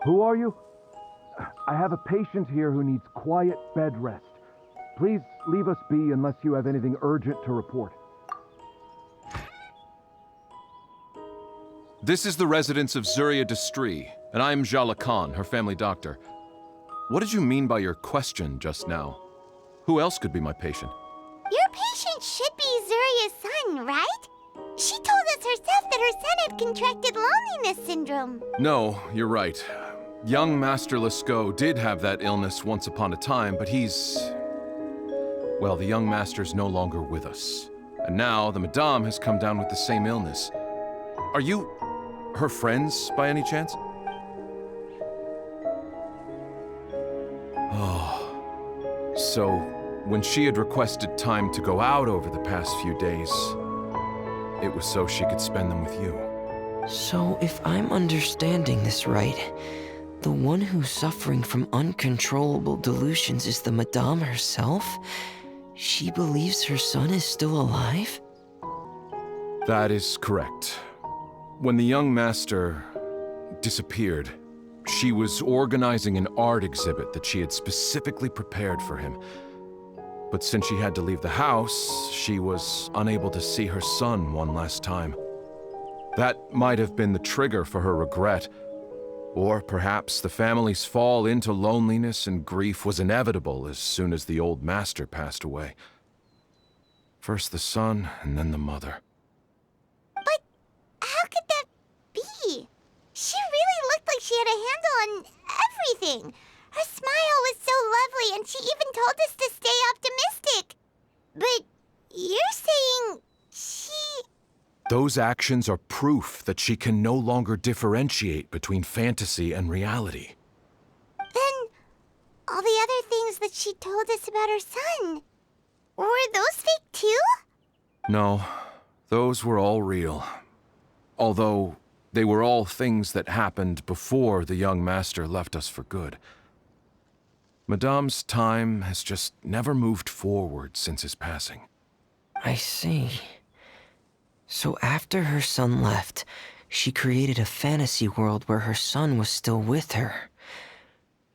Who are you? I have a patient here who needs quiet bed rest. Please leave us be unless you have anything urgent to report. This is the residence of Zuria Destree, and I'm Jala Khan, her family doctor. What did you mean by your question just now? Who else could be my patient? Your patient should be Zuria's son, right? She told us herself that her son had contracted loneliness syndrome. No, you're right. Young Master Lescot did have that illness once upon a time, but well, the young master's no longer with us. And now the Madame has come down with the same illness. Are you her friends, by any chance? Oh. So, when she had requested time to go out over the past few days, it was so she could spend them with you. So, if I'm understanding this right, the one who's suffering from uncontrollable delusions is the Madame herself? She believes her son is still alive? That is correct. When the young master disappeared, she was organizing an art exhibit that she had specifically prepared for him. But since she had to leave the house, she was unable to see her son one last time. That might have been the trigger for her regret. Or perhaps the family's fall into loneliness and grief was inevitable as soon as the old master passed away. First the son, and then the mother. But how could that be? She really looked like she had a handle on everything. Her smile was so lovely, and she even told us to stay optimistic. But you're saying she... Those actions are proof that she can no longer differentiate between fantasy and reality. Then, all the other things that she told us about her son, were those fake too? No, those were all real. Although, they were all things that happened before the young master left us for good. Madame's time has just never moved forward since his passing. I see. So after her son left, she created a fantasy world where her son was still with her.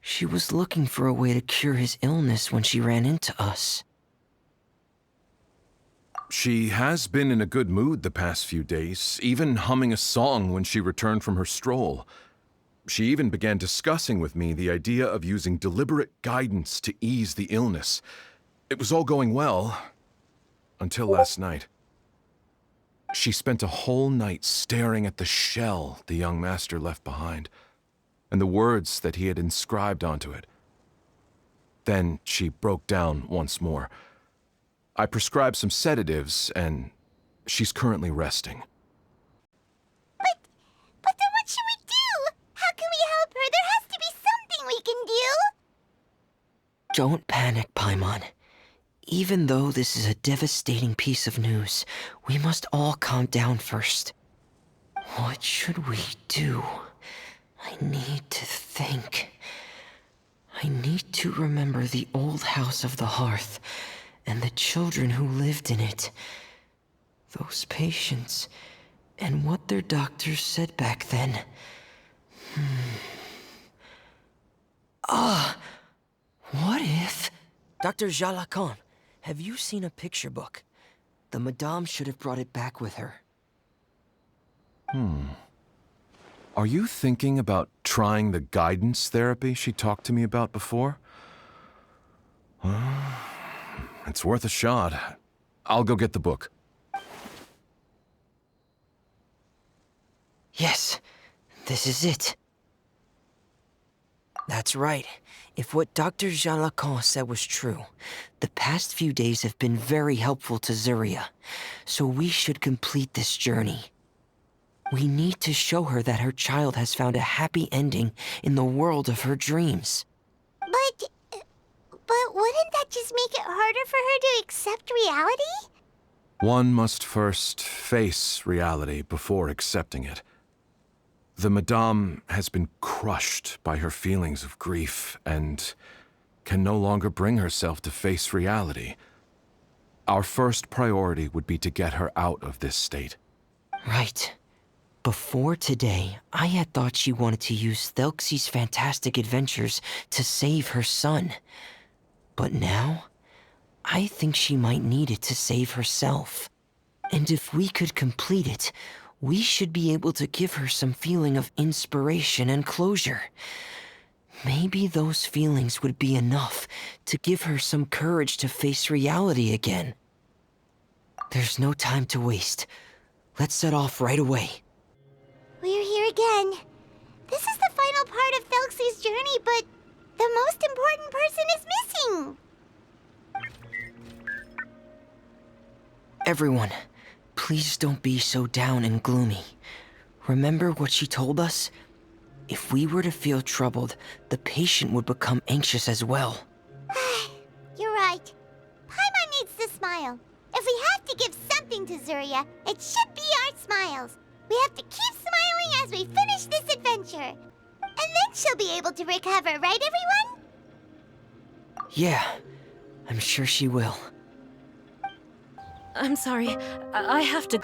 She was looking for a way to cure his illness when she ran into us. She has been in a good mood the past few days, even humming a song when she returned from her stroll. She even began discussing with me the idea of using deliberate guidance to ease the illness. It was all going well, until last night. She spent a whole night staring at the shell the young master left behind, and the words that he had inscribed onto it. Then she broke down once more. I prescribed some sedatives, and she's currently resting. But then what should we do? How can we help her? There has to be something we can do. Don't panic, Paimon. Even though this is a devastating piece of news, we must all calm down first. What should we do? I need to think. I need to remember the old house of the hearth and the children who lived in it. Those patients, and what their doctors said back then. What if... Dr. Jala Khan, have you seen a picture book? The Madame should have brought it back with her. Are you thinking about trying the guidance therapy she talked to me about before? It's worth a shot. I'll go get the book. Yes, this is it. That's right. If what Dr. Jean Lacan said was true, the past few days have been very helpful to Zuria, so we should complete this journey. We need to show her that her child has found a happy ending in the world of her dreams. But wouldn't that just make it harder for her to accept reality? One must first face reality before accepting it. The Madame has been crushed by her feelings of grief and can no longer bring herself to face reality. Our first priority would be to get her out of this state. Right. Before today, I had thought she wanted to use Thelxie's fantastic adventures to save her son. But now, I think she might need it to save herself. And if we could complete it, we should be able to give her some feeling of inspiration and closure. Maybe those feelings would be enough to give her some courage to face reality again. There's no time to waste. Let's set off right away. We're here again. This is the final part of Thelxie's journey, but the most important person is missing. Everyone, please don't be so down and gloomy. Remember what she told us? If we were to feel troubled, the patient would become anxious as well. You're right. Paimon needs to smile. If we have to give something to Zuria, it should be our smiles. We have to keep smiling as we finish this adventure. And then she'll be able to recover, right, everyone? Yeah, I'm sure she will. I'm sorry. I have to...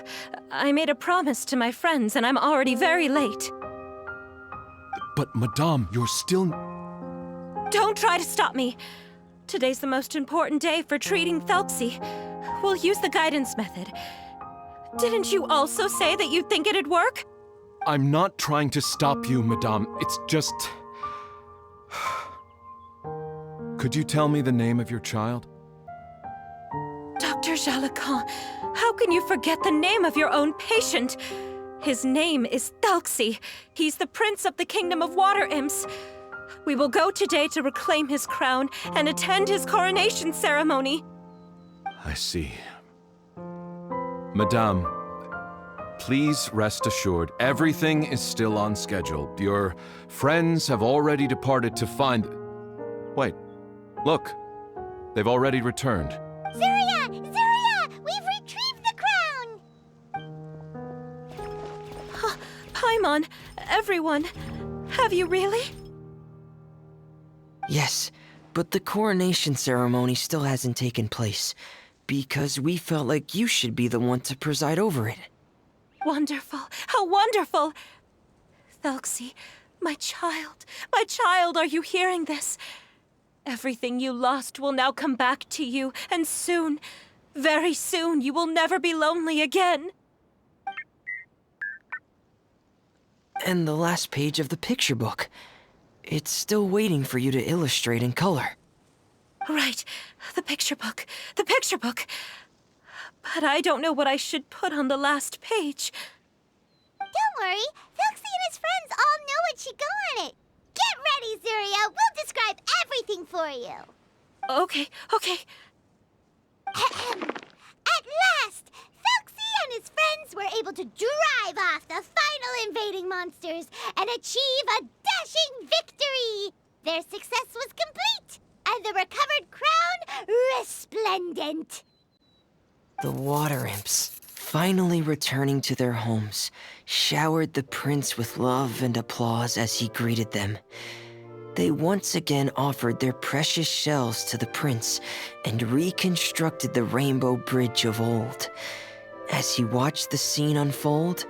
I made a promise to my friends, and I'm already very late. But, Madame, you're still... Don't try to stop me. Today's the most important day for treating Thelxie. We'll use the guidance method. Didn't you also say that you think it'd work? I'm not trying to stop you, Madame. It's just... Could you tell me the name of your child? Dr. Jalacan, how can you forget the name of your own patient? His name is Thelxie. He's the prince of the kingdom of water imps. We will go today to reclaim his crown and attend his coronation ceremony. I see. Madame, please rest assured, everything is still on schedule. Your friends have already departed to find... Wait, look. They've already returned. Zuria! Zuria! We've retrieved the crown! Paimon, everyone, have you really? Yes, but the coronation ceremony still hasn't taken place, because we felt like you should be the one to preside over it. Wonderful! How wonderful! Thelxie, my child, are you hearing this? Everything you lost will now come back to you, and soon, very soon, you will never be lonely again. And the last page of the picture book. It's still waiting for you to illustrate in color. Right, the picture book. But I don't know what I should put on the last page. Don't worry, Thelxie and his friends all know what should go on it. Get ready, Zuria. We'll describe everything for you. Okay. At last, Thelxie and his friends were able to drive off the final invading monsters and achieve a dashing victory. Their success was complete, and the recovered crown resplendent. The water imps, finally returning to their homes, showered the prince with love and applause as he greeted them. They once again offered their precious shells to the prince and reconstructed the rainbow bridge of old. As he watched the scene unfold,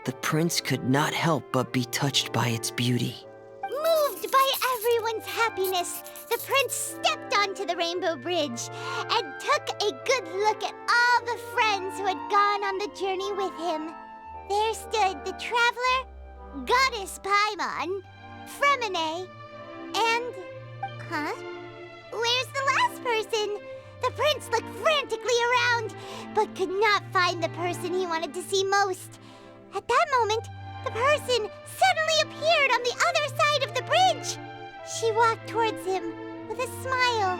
the prince could not help but be touched by its beauty. Moved by everyone's happiness, the prince stepped onto the rainbow bridge and took a good look at all the friends who had gone on the journey with him. There stood the traveler, Goddess Paimon, Freminet, and... Where's the last person? The prince looked frantically around, but could not find the person he wanted to see most. At that moment, the person suddenly appeared on the other side of the bridge. She walked towards him with a smile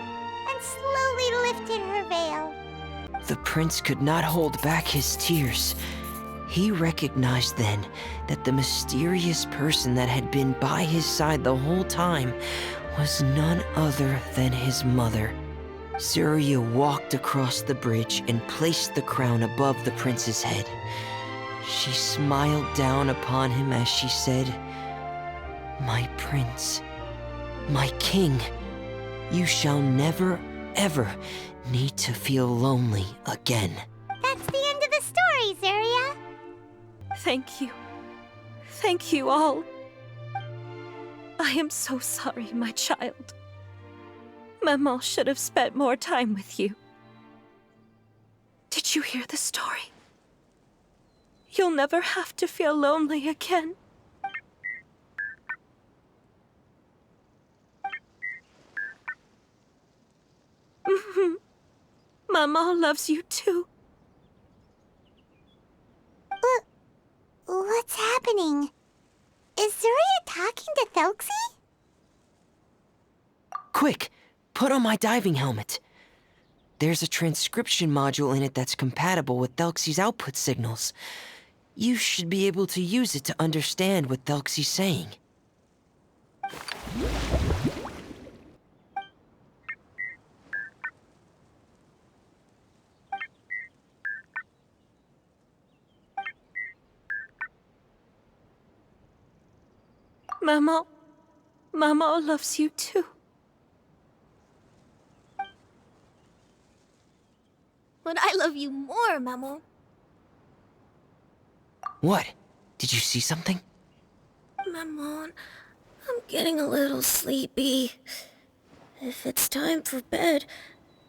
and slowly lifted her veil. The prince could not hold back his tears. He recognized then that the mysterious person that had been by his side the whole time was none other than his mother. Zuria walked across the bridge and placed the crown above the prince's head. She smiled down upon him as she said, "My prince, my king, you shall never, ever need to feel lonely again." That's the end of the story, Zuria. Thank you. Thank you all. I am so sorry, my child. Maman should have spent more time with you. Did you hear the story? You'll never have to feel lonely again. Maman loves you too. What's happening? Is Zuria talking to Thelxie? Quick, put on my diving helmet. There's a transcription module in it that's compatible with Thelxie's output signals. You should be able to use it to understand what Thelxie's saying. Maman loves you too. But I love you more, Maman. What? Did you see something? Maman, I'm getting a little sleepy. If it's time for bed,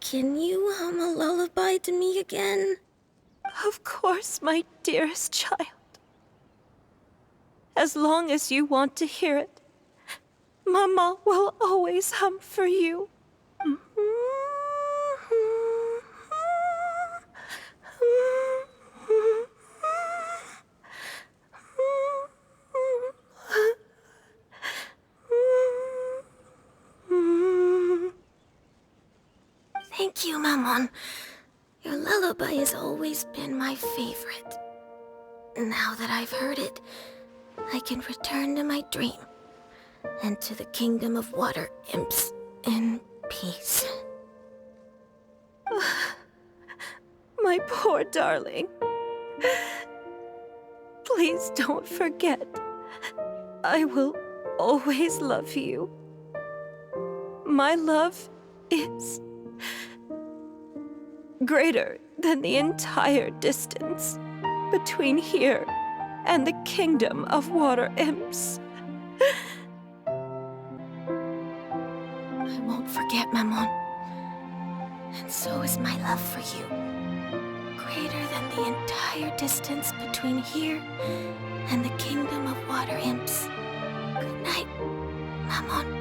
can you hum a lullaby to me again? Of course, my dearest child. As long as you want to hear it, Maman will always hum for you. Thank you, Maman. Your lullaby has always been my favorite. Now that I've heard it, I can return to my dream and to the kingdom of water imps in peace. My poor darling. Please don't forget. I will always love you. My love is greater than the entire distance between here and the kingdom of water imps. I won't forget, Maman. And so is my love for you. Greater than the entire distance between here and the kingdom of water imps. Good night, Maman.